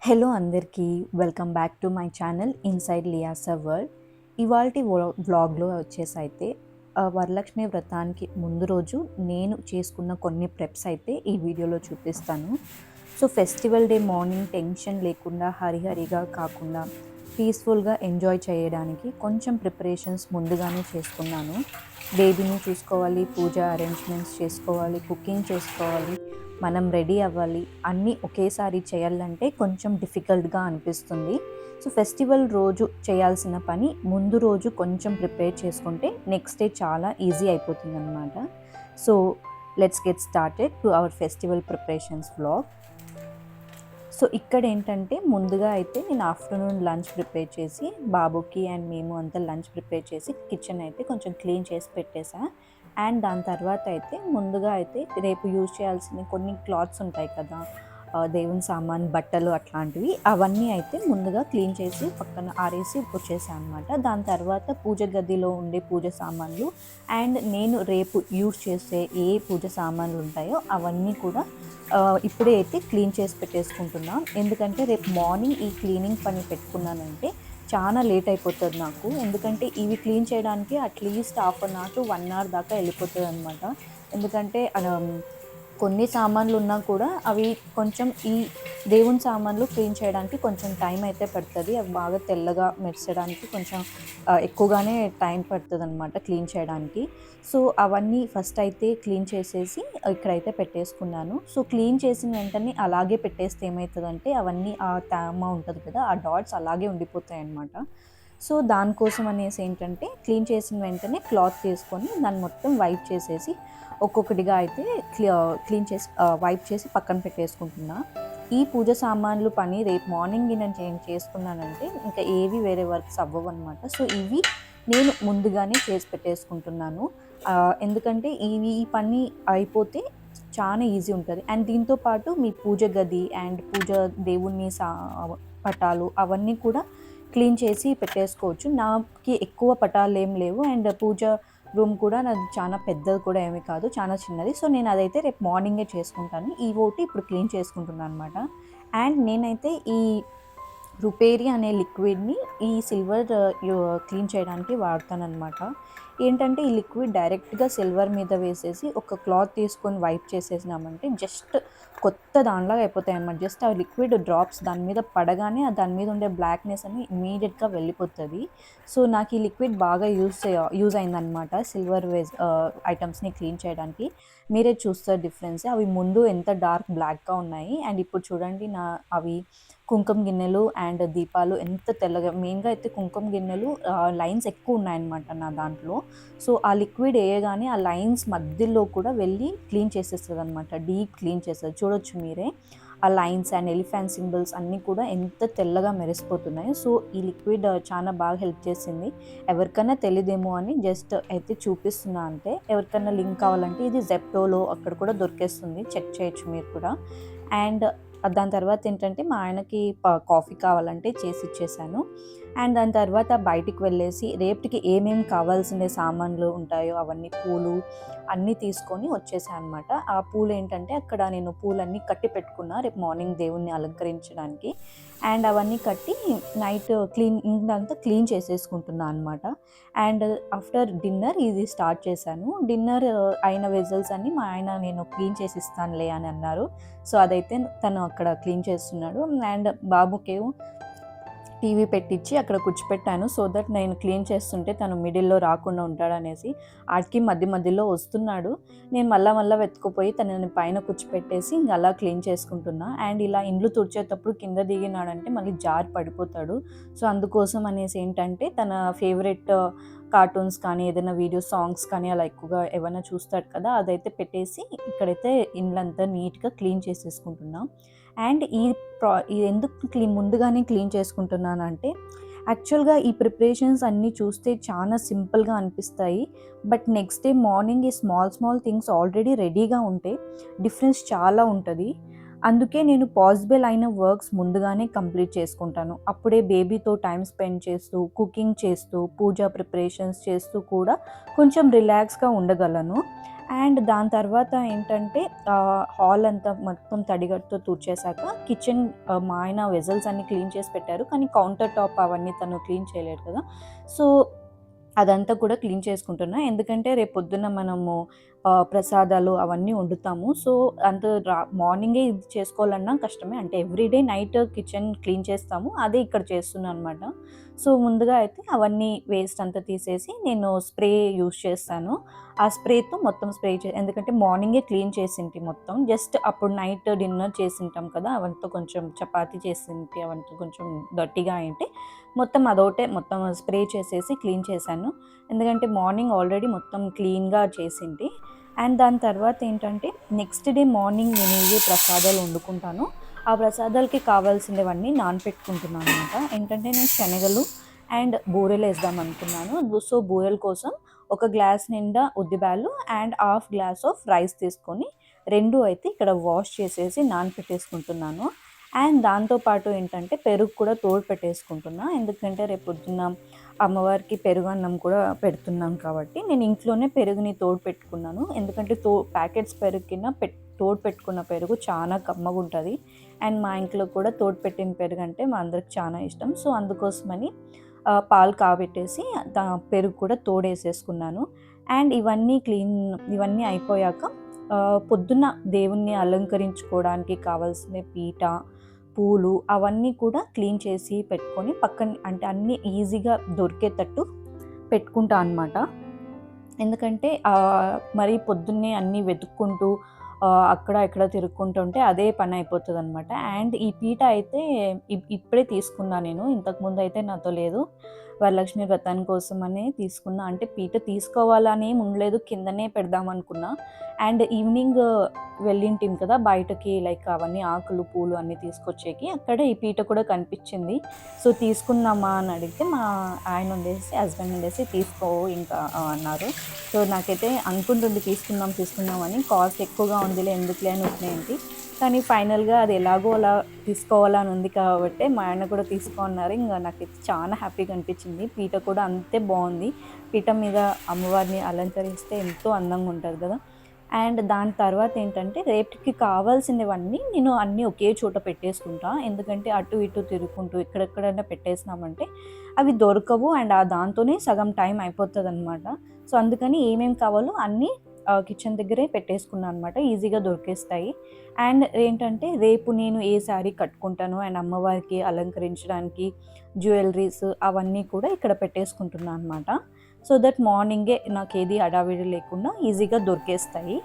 Hello అందరికీ welcome back to my channel inside Liyasa world. ఇవాల్టి వ్లాగ్లో వచ్చేసి అయితే వరలక్ష్మి వ్రతానికి ముందు రోజు నేను చేసుకున్న కొన్ని ప్రెప్స్ అయితే ఈ వీడియోలో చూపిస్తాను. So festival day morning tension లేకుండా హరిహరిగా కాకుండా పీస్ఫుల్గా ఎంజాయ్ చేయడానికి కొంచెం ప్రిపరేషన్స్ ముందుగానే చేసుకున్నాను. బేబీని చూసుకోవాలి, పూజ అరేంజ్మెంట్స్ చేసుకోవాలి, కుకింగ్ చేసుకోవాలి, మనం రెడీ అవ్వాలి, అన్నీ ఒకేసారి చేయాలంటే కొంచెం డిఫికల్ట్గా అనిపిస్తుంది. సో ఫెస్టివల్ రోజు చేయాల్సిన పని ముందు రోజు కొంచెం ప్రిపేర్ చేసుకుంటే నెక్స్ట్ డే చాలా ఈజీ అయిపోతుంది అనమాట. So let's get started to our festival preparations vlog. So ఇక్కడ ఏంటంటే ముందుగా అయితే నేను ఆఫ్టర్నూన్ లంచ్ ప్రిపేర్ చేసి బాబుకి అండ్ మేము అంతా లంచ్ ప్రిపేర్ చేసి కిచెన్ అయితే కొంచెం క్లీన్ చేసి పెట్టేసా. అండ్ దాని తర్వాత అయితే ముందుగా అయితే రేపు యూజ్ చేయాల్సిన కొన్ని క్లాత్స్ ఉంటాయి కదా, దేవుని సామాన్, బట్టలు అట్లాంటివి, అవన్నీ అయితే ముందుగా క్లీన్ చేసి పక్కన ఆరేసి వచ్చేసాను అనమాట. దాని తర్వాత పూజ గదిలో ఉండే పూజ సామాన్లు అండ్ నేను రేపు యూజ్ చేసే ఏ పూజ సామాన్లు ఉంటాయో అవన్నీ కూడా ఇప్పుడే అయితే క్లీన్ చేసి పెట్టేసుకుంటున్నాం. ఎందుకంటే రేపు మార్నింగ్ ఈ క్లీనింగ్ పని పెట్టుకున్నానంటే చాలా లేట్ అయిపోతుంది నాకు. ఎందుకంటే ఇవి క్లీన్ చేయడానికి at least half an hour to 1 hour దాకా వెళ్ళిపోతుంది అనమాట. ఎందుకంటే కొన్ని సామాన్లు ఉన్నా కూడా అవి కొంచెం ఈ దేవుని సామాన్లు క్లీన్ చేయడానికి కొంచెం టైం అయితే పడుతుంది. అవి బాగా తెల్లగా మెరిసడానికి కొంచెం ఎక్కువగానే టైం పడుతుంది అనమాట క్లీన్ చేయడానికి. సో అవన్నీ ఫస్ట్ అయితే క్లీన్ చేసేసి ఇక్కడైతే పెట్టేసుకున్నాను. సో క్లీన్ చేసిన వెంటనే అలాగే పెట్టేస్తే ఏమవుతుందంటే అవన్నీ ఆ తేమ ఉంటుంది కదా, ఆ డాట్స్ అలాగే ఉండిపోతాయి అన్నమాట. సో దానికోసం అనేసి ఏంటంటే క్లీన్ చేసిన వెంటనే క్లాత్ తీసుకొని దాన్ని మొత్తం వైప్ చేసేసి ఒక్కొక్కటిగా అయితే క్లీన్ చేసి వైప్ చేసి పక్కన పెట్టేసుకుంటున్నా. ఈ పూజ సామాన్లు పని రేపు మార్నింగ్ నేను చేసుకున్నానంటే ఇంకా ఏవి వేరే వర్క్స్ అవ్వవు అనమాట. సో ఇవి నేను ముందుగానే చేసి పెట్టేసుకుంటున్నాను. ఎందుకంటే ఈ పని అయిపోతే చాలా ఈజీ ఉంటుంది. అండ్ దీంతో పాటు మీ పూజ గది అండ్ పూజ దేవుని పటాలు అవన్నీ కూడా క్లీన్ చేసి పెట్టేసుకోవచ్చు. నాకు ఎక్కువ పటాలు ఏం లేవు అండ్ పూజ రూమ్ కూడా నాది చాలా పెద్దది కూడా ఏమీ కాదు, చాలా చిన్నది. సో నేను అదైతే రేపు మార్నింగే చేసుకుంటాను. ఈ ఒకటి ఇప్పుడు క్లీన్ చేసుకుంటున్నాను అనమాట. అండ్ నేనైతే ఈ రుపేరి అనే లిక్విడ్ని ఈ సిల్వర్ క్లీన్ చేయడానికి వాడతానన్నమాట. ఏంటంటే ఈ లిక్విడ్ డైరెక్ట్గా సిల్వర్ మీద వేసేసి ఒక క్లాత్ తీసుకొని వైప్ చేసేసినామంటే జస్ట్ కొత్త దానిలాగా అయిపోతాయి అన్నమాట. జస్ట్ ఆ లిక్విడ్ డ్రాప్స్ దాని మీద పడగానే దాని మీద ఉండే బ్లాక్నెస్ అని ఇమీడియట్గా వెళ్ళిపోతుంది. సో నాకు ఈ లిక్విడ్ బాగా యూజ్ అయిందనమాట సిల్వర్ ఐటమ్స్ని క్లీన్ చేయడానికి. మీరే చూస్తారు డిఫరెన్స్. అవి ముందు ఎంత డార్క్ బ్లాక్గా ఉన్నాయి అండ్ ఇప్పుడు చూడండి అవి కుంకుమ గిన్నెలు అండ్ దీపాలు ఎంత తెల్లగా, మెయిన్గా అయితే కుంకుమ గిన్నెలు లైన్స్ ఎక్కువ ఉన్నాయన్నమాట నా దాంట్లో. సో ఆ లిక్విడ్ వేయగానే ఆ లైన్స్ మధ్యలో కూడా వెళ్ళి క్లీన్ చేసేస్తుంది అనమాట, డీప్ క్లీన్ చేస్తుంది. చూడొచ్చు మీరే ఆ లైన్స్ అండ్ ఎలిఫెంట్ సింబల్స్ అన్నీ కూడా ఎంత తెల్లగా మెరిసిపోతున్నాయి. సో ఈ లిక్విడ్ చాలా బాగా హెల్ప్ చేసింది. ఎవరికైనా తెలియదేమో అని జస్ట్ అయితే చూపిస్తున్నా అంతే. ఎవరికైనా లింక్ కావాలంటే ఇది జెప్టోలో అక్కడ కూడా దొరికేస్తుంది, చెక్ చేయొచ్చు మీరు కూడా. అండ్ దాని తర్వాత ఏంటంటే మా ఆయనకి కాఫీ కావాలంటే చేసి ఇచ్చేసాను. అండ్ దాని తర్వాత బయటికి వెళ్ళేసి రేపటికి ఏమేమి కావాల్సిన సామాన్లు ఉంటాయో అవన్నీ పూలు అన్నీ తీసుకొని వచ్చేసాను అనమాట. ఆ పూలు ఏంటంటే అక్కడ నేను పూలన్నీ కట్టి పెట్టుకున్నా రేపు మార్నింగ్ దేవుణ్ణి అలంకరించడానికి. అండ్ అవన్నీ కట్టి నైట్ ఇంకంతా క్లీన్ చేసేసుకుంటున్నాను అనమాట. అండ్ ఆఫ్టర్ డిన్నర్ ఇది స్టార్ట్ చేశాను. డిన్నర్ అయిన వెజల్స్ అన్ని మా ఆయన నేను క్లీన్ చేసి ఇస్తానులే అని అన్నారు. సో అదైతే తను అక్కడ క్లీన్ చేస్తున్నాడు. అండ్ బాబుకేమో టీవీ పెట్టించి అక్కడ కూర్చోపెట్టాను. సో దట్ నేను క్లీన్ చేస్తుంటే తను మిడిల్లో రాకుండా ఉంటాడనేసి. ఆడికి మధ్య మధ్యలో వస్తున్నాడు. నేను మళ్ళా వెతుకుపోయి తనని పైన కూర్చోపెట్టేసి ఇంక అలా క్లీన్ చేసుకుంటున్నా. అండ్ ఇలా ఇండ్లు తుడిచేటప్పుడు కింద దిగినాడంటే మళ్ళీ జారి పడిపోతాడు. సో అందుకోసం అనేసి ఏంటంటే తన ఫేవరెట్ కార్టూన్స్ కానీ ఏదైనా వీడియో సాంగ్స్ కానీ అలా ఎక్కువగా ఏమైనా చూస్తాడు కదా, అదైతే పెట్టేసి ఇక్కడైతే ఇండ్లంతా నీట్గా క్లీన్ చేసేసుకుంటున్నాం. అండ్ ఇది ఎందుకు ముందుగానే క్లీన్ చేసుకుంటున్నానంటే యాక్చువల్గా ఈ ప్రిపరేషన్స్ అన్నీ చూస్తే చాలా సింపుల్గా అనిపిస్తాయి. బట్ నెక్స్ట్ డే మార్నింగ్ ఈ స్మాల్ థింగ్స్ ఆల్రెడీ రెడీగా ఉంటే డిఫరెన్స్ చాలా ఉంటుంది. అందుకే నేను పాసిబుల్ అయిన వర్క్స్ ముందుగానే కంప్లీట్ చేసుకుంటాను. అప్పుడే బేబీతో టైం స్పెండ్ చేస్తూ, కుకింగ్ చేస్తూ, పూజా ప్రిపరేషన్స్ చేస్తూ కూడా కొంచెం రిలాక్స్గా ఉండగలను. అండ్ దాని తర్వాత ఏంటంటే హాల్ అంతా మొత్తం తడిగట్టుతో తుడిచేశాక కిచెన్ మా ఆయన వెజల్స్ అన్నీ క్లీన్ చేసి పెట్టారు. కానీ కౌంటర్ టాప్ అవన్నీ తను క్లీన్ చేయలేడు కదా! సో, అదంతా కూడా క్లీన్ చేసుకుంటున్నా. ఎందుకంటే రేపు పొద్దున్న మనము ప్రసాదాలు అవన్నీ వండుతాము. సో, అంత మార్నింగే ఇది చేసుకోవాలన్నా కష్టమే. అంటే ఎవ్రీడే నైట్ కిచెన్ క్లీన్ చేస్తాము. అదే ఇక్కడ చేస్తున్నా అనమాట. సో, ముందుగా అయితే అవన్నీ వేస్ట్ అంతా తీసేసి నేను స్ప్రే యూజ్ చేస్తాను. ఆ స్ప్రేతో మొత్తం స్ప్రే ఎందుకంటే మార్నింగే క్లీన్ చేసింటి మొత్తం. జస్ట్ అప్పుడు నైట్ డిన్నర్ చేసింటాం కదా! అవంతా కొంచెం చపాతీ చేసింటి అవంతా కొంచెం డర్టీగా అయింటే మొత్తం అదొకటే మొత్తం స్ప్రే చేసేసి క్లీన్ చేశాను. ఎందుకంటే మార్నింగ్ ఆల్రెడీ మొత్తం క్లీన్‌గా చేసింటి. అండ్ దాని తర్వాత ఏంటంటే నెక్స్ట్ డే మార్నింగ్ నేను ఏ ప్రసాదాలు వండుకుంటానో ఆ ప్రసాదాలకి కావాల్సినవన్నీ నానపెట్టుకుంటున్నాను అనమాట. ఏంటంటే నేను శనగలు అండ్ బూరెలు వేద్దాం అనుకున్నాను. సో, బూరెల కోసం ఒక గ్లాస్ నిండా ఉద్దిబ్యాలు and half glass of rice తీసుకొని 2 అయితే ఇక్కడ వాష్ చేసేసి నానపెట్టేసుకుంటున్నాను. అండ్ దాంతో పాటు ఏంటంటే పెరుగు కూడా తోడు పెట్టేసుకుంటున్నా. ఎందుకంటే రేపు పొద్దున్న అమ్మవారికి పెరుగన్నం కూడా పెడుతున్నాం కాబట్టి నేను ఇంట్లోనే పెరుగుని తోడు పెట్టుకున్నాను. ఎందుకంటే ప్యాకెట్స్ పెరుగు కింద తోడు పెట్టుకున్న పెరుగు చాలా కమ్మగుంటది. అండ్ మా ఇంట్లో కూడా తోడు పెట్టిన పెరుగు అంటే మా అందరికి చాలా ఇష్టం. సో, అందుకోసమని పాలు కాబెట్టేసి పెరుగు కూడా తోడేసేసుకున్నాను. అండ్ ఇవన్నీ అయిపోయాక పొద్దున్న దేవుణ్ణి అలంకరించుకోవడానికి కావాల్సిన పీట, పూలు అవన్నీ కూడా క్లీన్ చేసి పెట్టుకొని పక్కన అంటే అన్నీ ఈజీగా దొరికేటట్టు పెట్టుకుంటా అనమాట. ఎందుకంటే మరీ పొద్దున్నే అన్నీ వెతుక్కుంటూ అక్కడ ఇక్కడ తిరుక్కుంటుంటే అదే పని అయిపోతదనమాట. అండ్ ఈ పీట అయితే ఇప్పుడే తీసుకున్నా నేను. ఇంతకుముందు అయితే నాతో లేదు. వరలక్ష్మి వ్రతం కోసమనే తీసుకున్నా. అంటే పీట తీసుకోవాలని ఏం ఉండలేదు. కిందనే పెడదామనుకున్నా. అండ్ ఈవినింగ్ వెళ్ళింటిం కదా బయటకి లైక్ అవన్నీ ఆకులు, పూలు అన్నీ తీసుకొచ్చేకి. అక్కడే ఈ పీట కూడా కనిపించింది. సో, తీసుకుందామా అని అడిగితే మా హస్బెండ్ ఉండేసి తీసుకో ఇంకా అన్నారు. సో, నాకైతే అనుకుంటుండే తీసుకుందాం అని. కాస్ట్ ఎక్కువగా ఉందిలే ఎందుకులే అని ఊరికేంటి. కానీ ఫైనల్‌గా అది ఎలాగో అలా తీసుకోవాలని ఉంది కాబట్టి మా ఆయన కూడా తీసుకో అన్నారు. ఇంక నాకైతే చాలా హ్యాపీగా అనిపించింది. పీట కూడా అంతే బాగుంది. పీట మీద అమ్మవారిని అలంకరిస్తే ఎంతో అందంగా ఉంటది కదా! అండ్ దాని తర్వాత ఏంటంటే రేపటికి కావాల్సినవన్నీ నేను అన్నీ ఒకే చోట పెట్టేసుకుంటా. ఎందుకంటే అటు ఇటు తిరుగుకుంటూ ఎక్కడెక్కడైనా పెట్టేసినామంటే అవి దొరకవు. అండ్ దాంతోనే సగం టైం అయిపోతదనమాట. సో, అందుకని ఏమేమి కావాలో అన్నీ కిచెన్ దగ్గరే పెట్టేసుకున్నాను అనమాట. ఈజీగా దొరికేస్తాయి. అండ్ ఏంటంటే రేపు నేను ఏ శారీ కట్టుకుంటానో అండ్ అమ్మవారికి అలంకరించడానికి జ్యువెలరీస్ అవన్నీ కూడా ఇక్కడ పెట్టేసుకుంటున్నాను అనమాట. సో దట్ మార్నింగే నాకేది హడావిడి లేకుండా ఈజీగా దొరికేస్తాయి.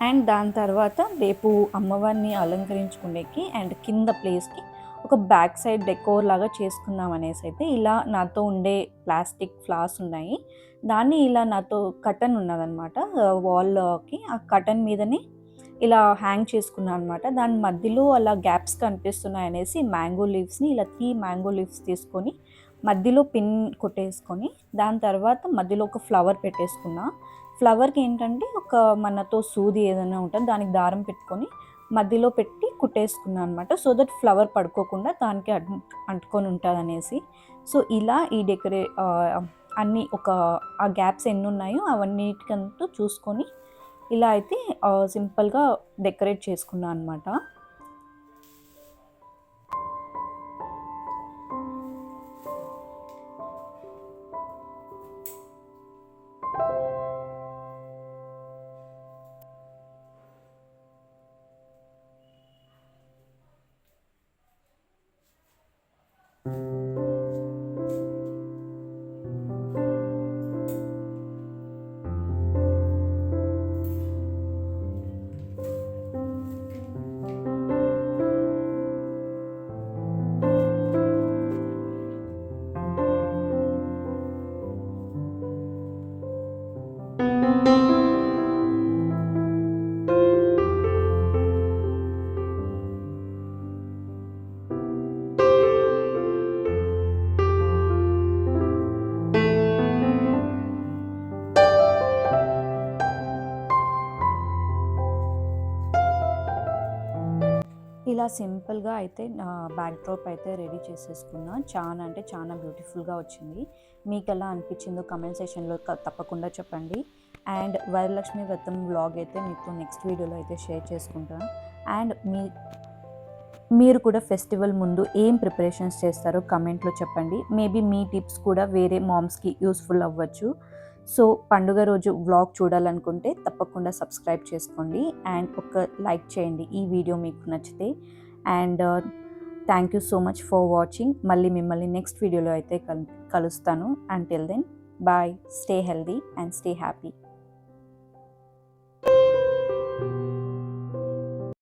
అండ్ దాని తర్వాత రేపు అమ్మవారిని అలంకరించుకునేకి అండ్ కింద ప్లేస్‌కి ఒక బ్యాక్ సైడ్ డెకోర్ లాగా చేసుకుందాం అనేసి అయితే ఇలా నాతో ఉండే ప్లాస్టిక్ ఫ్లవర్స్ ఉన్నాయి. దాన్ని ఇలా నాతో కర్టెన్ ఉన్నదనమాట వాల్‌కి. ఆ కర్టెన్ మీదనే ఇలా హ్యాంగ్ చేసుకున్నాను అనమాట. దాని మధ్యలో అలా గ్యాప్స్ కనిపిస్తున్నాయనేసి మ్యాంగో లీవ్స్‌ని ఇలా 3 మ్యాంగో లీవ్స్ తీసుకొని మధ్యలో పిన్ కొట్టేసుకొని దాని తర్వాత మధ్యలో ఒక ఫ్లవర్ పెట్టేసుకున్నా. ఫ్లవర్‌కి ఏంటంటే ఒక మనతో సూది ఏదైనా ఉంటది దానికి దారం పెట్టుకొని మధ్యలో పెట్టి కుట్టేసుకున్నా అనమాట. సో దట్ ఫ్లవర్ పడుకోకుండా దానికి అంటుకొని ఉంటదనేసి. సో ఇలా ఈ అన్నీ ఆ గ్యాప్స్ ఎన్నున్నాయో అవన్నిటికంటూ చూసుకొని ఇలా అయితే సింపుల్‌గా డెకరేట్ చేసుకున్నా అనమాట. ఇలా సింపుల్‌గా అయితే బ్యాక్ డ్రాప్ అయితే రెడీ చేసేసుకున్నా. చాలా అంటే చాలా బ్యూటిఫుల్‌గా వచ్చింది. మీకెలా అనిపించిందో కామెంట్ సెక్షన్‌లో తప్పకుండా చెప్పండి. అండ్ వరలక్ష్మి వ్రతం వ్లాగ్ అయితే మీతో నెక్స్ట్ వీడియోలో అయితే షేర్ చేసుకుంటాను. అండ్ మీరు కూడా ఫెస్టివల్ ముందు ఏం ప్రిపరేషన్స్ చేస్తారో కమెంట్లో చెప్పండి. మేబీ మీ టిప్స్ కూడా వేరే మామ్స్కి యూస్ఫుల్ అవ్వచ్చు. సో పండుగ రోజు వ్లాగ్ చూడాలనుకుంటే తప్పకుండా సబ్స్క్రైబ్ చేసుకోండి అండ్ ఒక లైక్ చేయండి ఈ వీడియో మీకు నచ్చితే. And thank you so much for watching. మళ్ళీ మిమ్మల్ని నెక్స్ట్ వీడియోలో అయితే కలుస్తాను. Until then bye, stay healthy and stay happy.